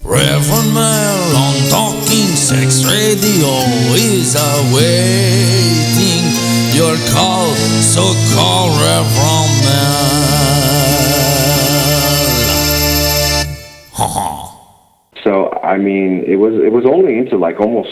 Rev Mel on Talking Sex Radio is awaiting your call, so call Rev Mel. So, I mean, it was only into like almost,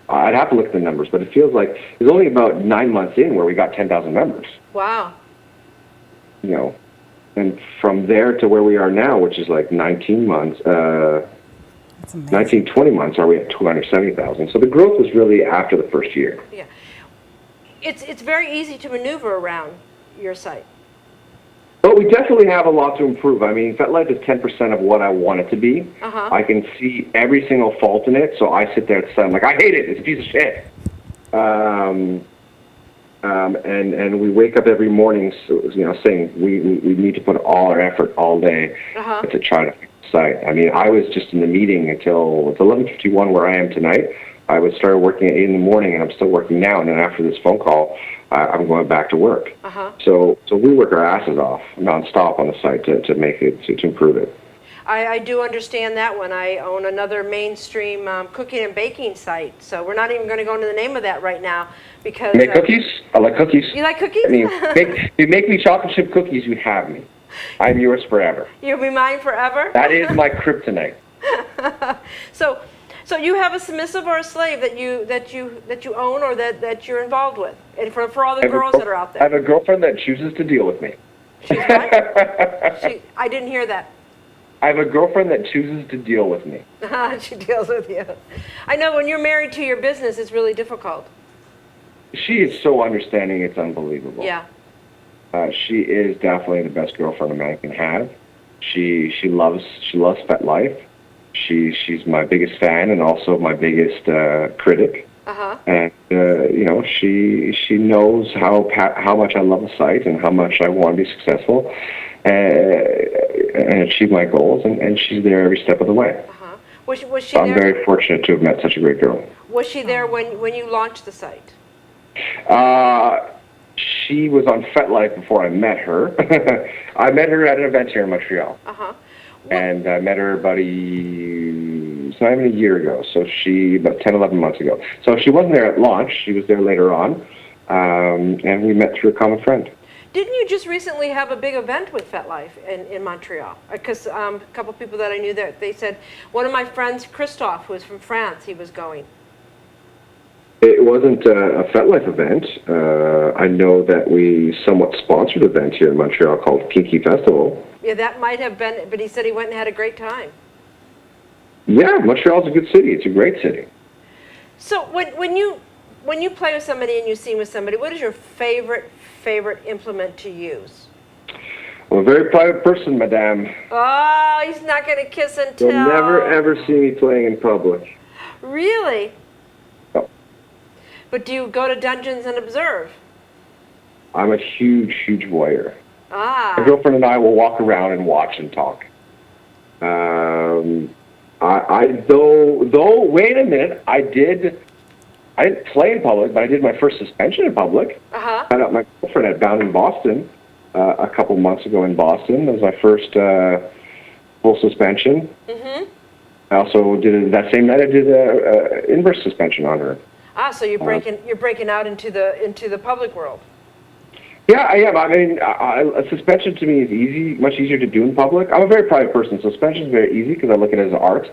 I'd have to look at the numbers, but it feels like it was only about 9 months in where we got 10,000 members. Wow. You know, and from there to where we are now, which is like 19 months, 19, 20 months, are we at 270,000. So the growth was really after the first year. Yeah. It's very easy to maneuver around your site. But we definitely have a lot to improve. I mean, FetLife is 10% of what I want it to be. Uh-huh. I can see every single fault in it, so I sit there and say, I'm like, I hate it. It's a piece of shit. And we wake up every morning, saying we need to put all our effort all day to try to fix the site. I mean, I was just in the meeting until it's 11:51 where I am tonight. I would start working at 8 in the morning, and I'm still working now. And then after this phone call, I'm going back to work. So we work our asses off nonstop on the site to make it to improve it. I do understand that one. I own another mainstream cooking and baking site, so we're not even going to go into the name of that right now because. You make cookies? I like cookies. You like cookies? I mean, you make me chocolate chip cookies, you have me. I'm yours forever. You'll be mine forever? That is my kryptonite. So you have a submissive or a slave that you own or that you're involved with, and for all the girls that are out there. I have a girlfriend that chooses to deal with me. She's what? I didn't hear that. I have a girlfriend that chooses to deal with me. She deals with you. I know when you're married to your business, it's really difficult. She is so understanding; it's unbelievable. Yeah. She is definitely the best girlfriend a man can have. She loves FetLife. She's my biggest fan and also my biggest critic. And she knows how much I love the site and how much I want to be successful and achieve my goals. And she's there every step of the way. Was she so I'm there? very fortunate to have met such a great girl. Was she there when you launched the site? She was on FetLife before I met her. I met her at an event here in Montreal. And I met her it's not even a year ago, so about 10, 11 months ago. So she wasn't there at launch, she was there later on, and we met through a common friend. Didn't you just recently have a big event with FetLife in Montreal? Because a couple people that I knew there, they said, one of my friends, Christophe, who was from France, he was going. It wasn't a FetLife event. I know that we somewhat sponsored an event here in Montreal called Kinky Festival. Yeah, that might have been, but he said he went and had a great time. Yeah, Montreal's a good city. It's a great city. So when you play with somebody and you scene with somebody, what is your favorite implement to use? I'm a very private person, madame. Oh, he's not going to kiss and tell. You'll never, ever see me playing in public. Really? No. But do you go to dungeons and observe? I'm a huge, huge voyeur. Ah. My girlfriend and I will walk around and watch and talk. Though, wait a minute, I didn't play in public, but I did my first suspension in public. I met my girlfriend at Bound in Boston a couple months ago in Boston. That was my first full suspension. I also did that same night. I did inverse suspension on her. Ah, so you're breaking out into the public world. Yeah, I am. I mean, a suspension to me is easy, much easier to do in public. I'm a very private person. Suspension is very easy because I look at it as art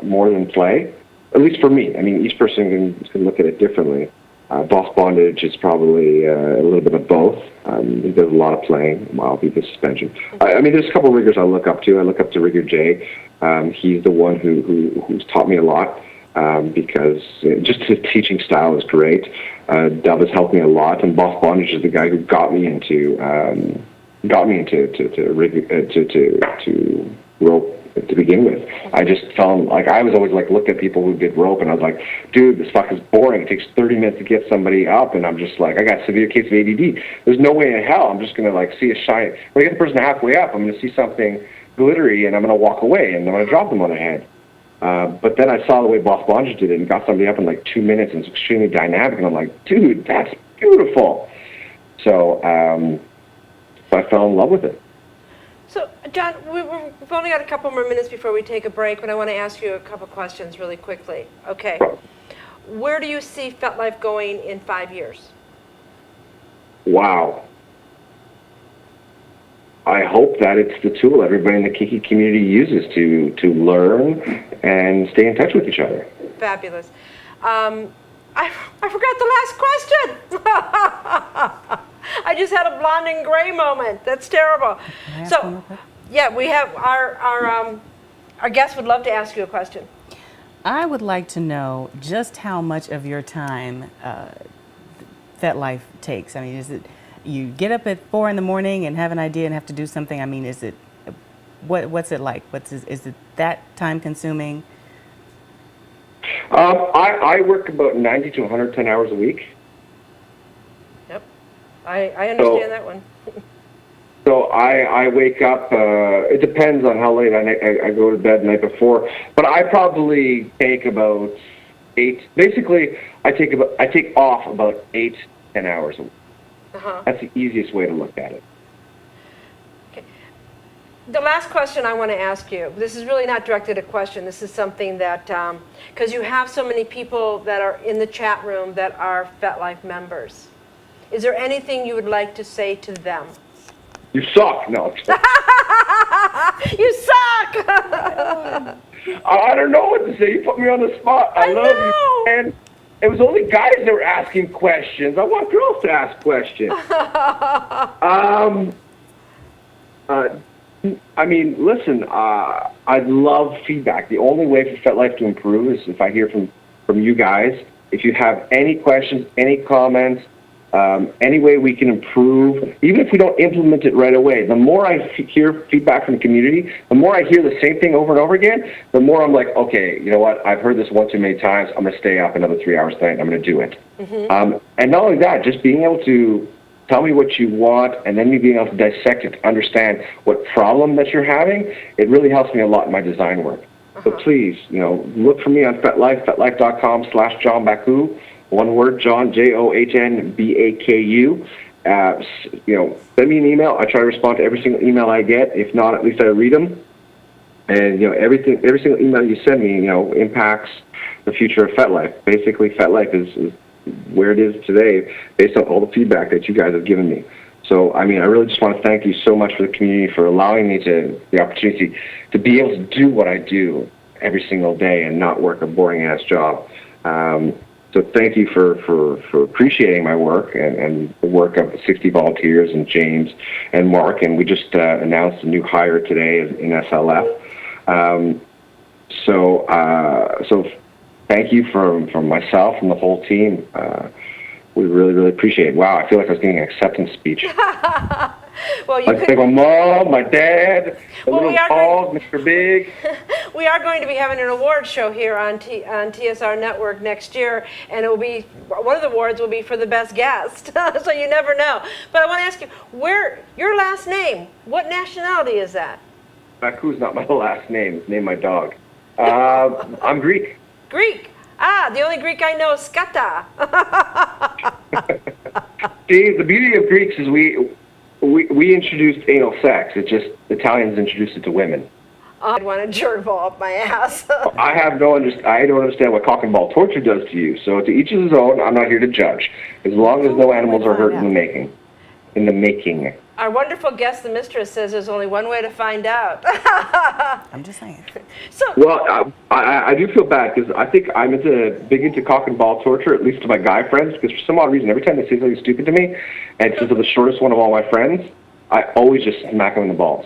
more than play, at least for me. I mean, each person can look at it differently. Boss bondage is probably a little bit of both. There's a lot of playing while people suspension. I mean, there's a couple of riggers I look up to. I look up to Rigger J. He's the one who's taught me a lot. Because just his teaching style is great. Dove has helped me a lot, and Boss Bondage is the guy who got me into rope to begin with. I just felt like I was always like looked at people who did rope, and I was like, dude, this fuck is boring. It takes 30 minutes to get somebody up, and I'm just like, I got a severe case of ADD. There's no way in hell I'm just gonna like see a shine. When I get the person halfway up, I'm gonna see something glittery, and I'm gonna walk away, and I'm gonna drop them on their head. But then I saw the way Boss Bondage did it and got somebody up in like 2 minutes, and it's extremely dynamic, and I'm like, dude, that's beautiful. So I fell in love with it. So, John, we've only got a couple more minutes before we take a break, but I want to ask you a couple questions really quickly. Okay. Where do you see FetLife going in 5 years? Wow. I hope that it's the tool everybody in the kinky community uses to learn and stay in touch with each other. Fabulous. I forgot the last question. I just had a blonde and gray moment. That's terrible. So, yeah, we have our guest would love to ask you a question. I would like to know just how much of your time FetLife takes. I mean, is it you get up at 4 in the morning and have an idea and have to do something? I mean, is it what's it like? Is it that time consuming? I work about 90 to 110 hours a week. Yep, I understand that one. So I wake up, it depends on how late I go to bed the night before, but I probably take about 8, basically I take off about 8, 10 hours a week. That's the easiest way to look at it. Okay. The last question I want to ask you, this is really not directed a question, this is something that, because you have so many people that are in the chat room that are FetLife members. Is there anything you would like to say to them? You suck. No. You suck! I don't know what to say. You put me on the spot. I love you, man. It was only guys that were asking questions. I want girls to ask questions. I mean, listen, I love feedback. The only way for FetLife to improve is if I hear from you guys. If you have any questions, any comments, any way we can improve, even if we don't implement it right away, the more I hear feedback from the community, the more I hear the same thing over and over again, the more I'm like, okay, you know what, I've heard this one too many times, I'm going to stay up another 3 hours tonight and I'm going to do it. And not only that, just being able to tell me what you want and then me being able to dissect it, to understand what problem that you're having, it really helps me a lot in my design work. So please, look for me on FetLife, FetLife.com/John Baku. One word, John, JOHNBAKU. Send me an email. I try to respond to every single email I get. If not, at least I read them. And every single email you send me, impacts the future of FetLife. Basically, FetLife is where it is today, based on all the feedback that you guys have given me. So, I mean, I really just want to thank you so much for the community for allowing me the opportunity to be able to do what I do every single day and not work a boring ass job. So thank you for appreciating my work and the work of the 60 volunteers and James and Mark. And we just announced a new hire today in SLF. So thank you from myself and the whole team. We really, really appreciate it. Wow, I feel like I was giving an acceptance speech. Well, you like my mom, my dad, the little dog, Mr. Big. We are going to be having an award show here on TSR Network next year, and it will be, one of the awards will be for the best guest, so you never know. But I want to ask you, your last name, what nationality is that? Baku's not my last name, it's named my dog. I'm Greek. Greek? The only Greek I know is Skata. See, the beauty of Greeks is we introduced anal sex. It's just Italians introduced it to women. I'd want to gerbil up my ass. I don't understand what cock and ball torture does to you. So to each his own. I'm not here to judge. As long as no animals are hurt in the making. Our wonderful guest, the Mistress, says there's only one way to find out. I'm just saying. Well, I do feel bad because I think I'm big into cock and ball torture, at least to my guy friends, because for some odd reason, every time they say something stupid to me, and since I'm the shortest one of all my friends, I always just smack them in the balls.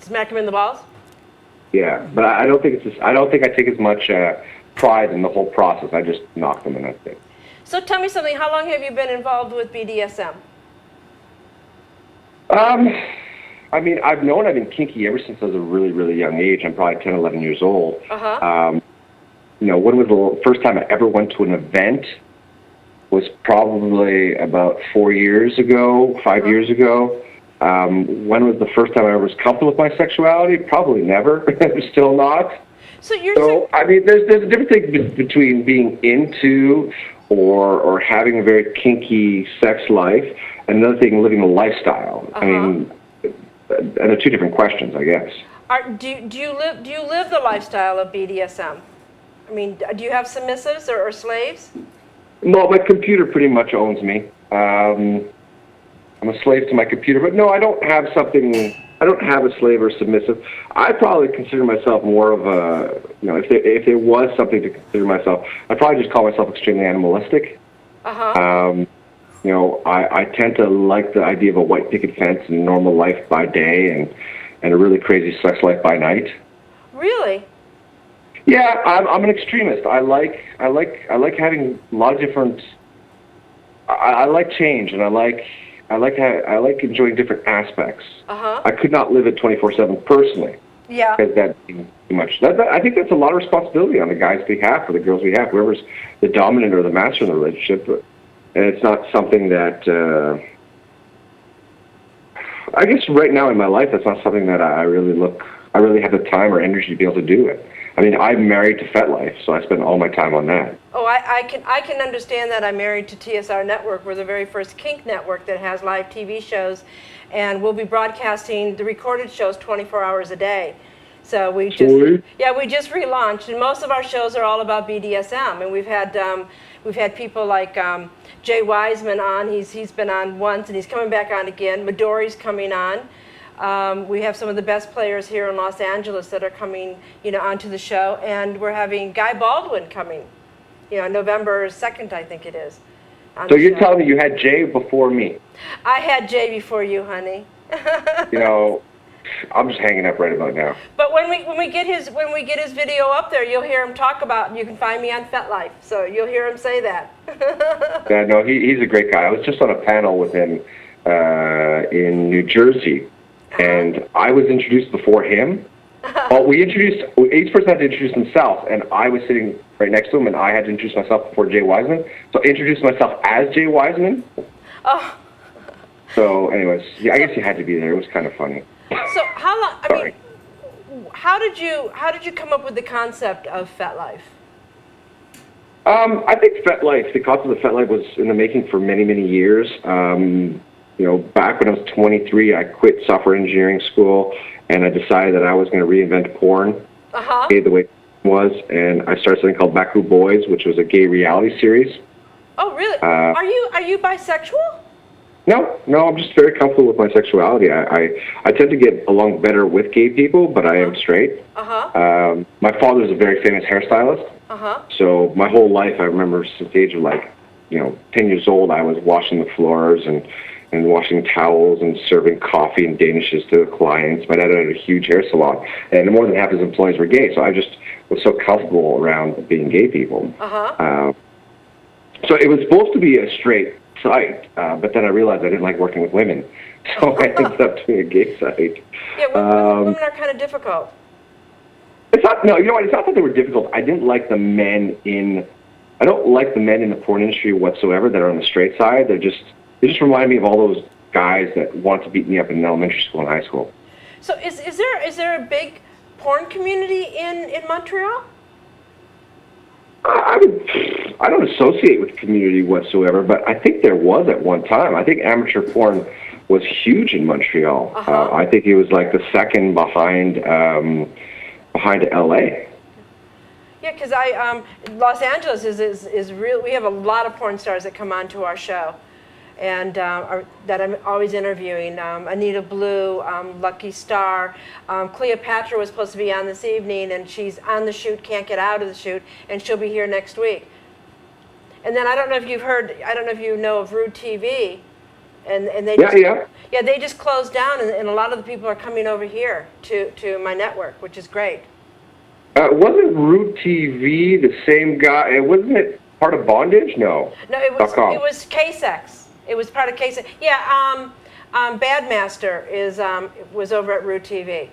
Smack them in the balls? Yeah, but I don't think I take as much pride in the whole process. I just knock them and that's it. So tell me something. How long have you been involved with BDSM? I mean, I've been kinky ever since I was a really, really young age. I'm probably 10, 11 years old. When was the first time I ever went to an event was probably about 4 years ago, 5 years ago. When was the first time I ever was comfortable with my sexuality? Probably never. Still not. I mean, there's a difference between being into or having a very kinky sex life, and another thing, living a lifestyle. I mean, they're two different questions, I guess. Do you live the lifestyle of BDSM? I mean, do you have submissives or slaves? Well, my computer pretty much owns me. I'm a slave to my computer, but no, I don't have a slave or submissive. I probably consider myself more of a, if there was something to consider myself, I'd probably just call myself extremely animalistic. I tend to like the idea of a white picket fence and normal life by day and a really crazy sex life by night. Really? Yeah, I'm an extremist. I like having a lot of different. I like change, and I like enjoying different aspects. I could not live it 24/7 personally. Yeah. Because that'd be too much. I think that's a lot of responsibility on the guy's behalf or the girl's behalf, whoever's the dominant or the master in the relationship. And it's not something that. I guess right now in my life, that's not something that I really have the time or energy to be able to do it. I mean, I'm married to FetLife, so I spend all my time on that. Oh, I can understand that. I'm married to TSR Network. We're the very first kink network that has live TV shows, and we'll be broadcasting the recorded shows 24 hours a day. So we just relaunched, and most of our shows are all about BDSM. And we've had people like Jay Wiseman on. He's been on once, and he's coming back on again. Midori's coming on. We have some of the best players here in Los Angeles that are coming, onto the show, and we're having Guy Baldwin coming, November 2nd, I think it is. So you're telling me you had Jay before me? I had Jay before you, honey. I'm just hanging up right about now. But when we get his video up there, you'll hear him talk about. You can find me on FetLife, so you'll hear him say that. Yeah, no, he's a great guy. I was just on a panel with him in New Jersey. And I was introduced before him. Well, each person had to introduce themselves, and I was sitting right next to him, and I had to introduce myself before Jay Wiseman. So I introduced myself as Jay Wiseman. Oh. So, anyways, yeah, I guess you had to be there. It was kind of funny. So how long? I mean, how did you come up with the concept of FetLife? I think FetLife, the concept of FetLife was in the making for many, many years. Back when I was 23, I quit software engineering school, and I decided that I was going to reinvent porn the way it was, and I started something called Baku Boys, which was a gay reality series. Oh, really? Are you bisexual? No, I'm just very comfortable with my sexuality. I tend to get along better with gay people, but I am straight. My father is a very famous hairstylist, so my whole life, I remember since the age of 10 years old, I was washing the floors and washing towels and serving coffee and danishes to the clients. My dad had a huge hair salon, and more than half his employees were gay, so I just was so comfortable around being gay people. So it was supposed to be a straight site, but then I realized I didn't like working with women, so I ended up doing a gay site. Yeah, women are kind of difficult. It's not, no, you know what, it's not that they were difficult. I don't like the men in the porn industry whatsoever that are on the straight side. They just remind me of all those guys that want to beat me up in elementary school and high school. So is there a big porn community in Montreal? I don't associate with the community whatsoever, but I think there was at one time. I think amateur porn was huge in Montreal. I think it was like the second behind LA. Yeah, because Los Angeles is real. We have a lot of porn stars that come onto our show, and that I'm always interviewing. Anita Blue, Lucky Star, Cleopatra was supposed to be on this evening, and she's on the shoot, can't get out of the shoot, and she'll be here next week. And then I don't know if you know of Rude TV, and they they just closed down, and a lot of the people are coming over here to my network, which is great. Wasn't Root TV the same guy? Wasn't it part of Bondage? No. No, it was K-Sex. It was part of K-Sex. Yeah, Badmaster was over at Root TV.